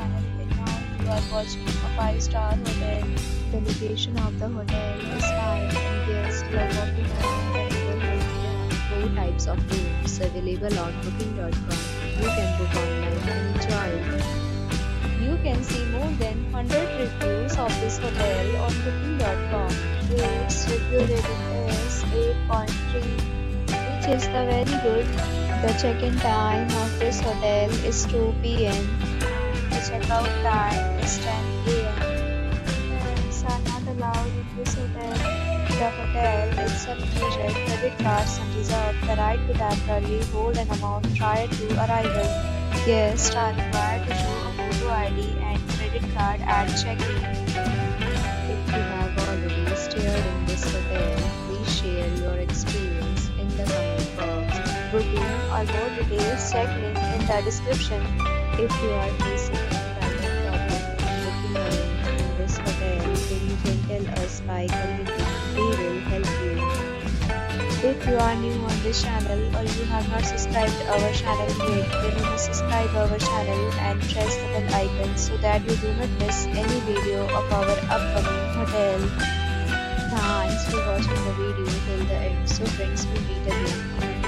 channel, and now you are watching a 5-star hotel. The location of the hotel is fine and guests love walking around the neighborhood. There are four types of rooms available on booking.com. You can book online and enjoy it. You can see more than 100 reviews of this hotel on booking.com. Its review rating is 8.3, which is the very good. The check-in time of this hotel is 2 p.m. The checkout time is 10 a.m. Pets are not allowed in this hotel. The hotel accepts major credit cards and reserves the right to temporarily hold an amount prior to arrival. Guests are required to show a photo ID and credit card at check-in. If you have already stayed in this hotel, please share your experience in the comment box. Booking or more details, check link in the description. If you are facing any kind of problem booking a room in this hotel, then you can tell us by commenting. We will help you. If you are new on this channel or you have not subscribed our channel yet, then you must subscribe our channel and press the bell icon so that you do not miss any video of our upcoming hotel. Thanks for watching the video till the end. So friends, we meet again.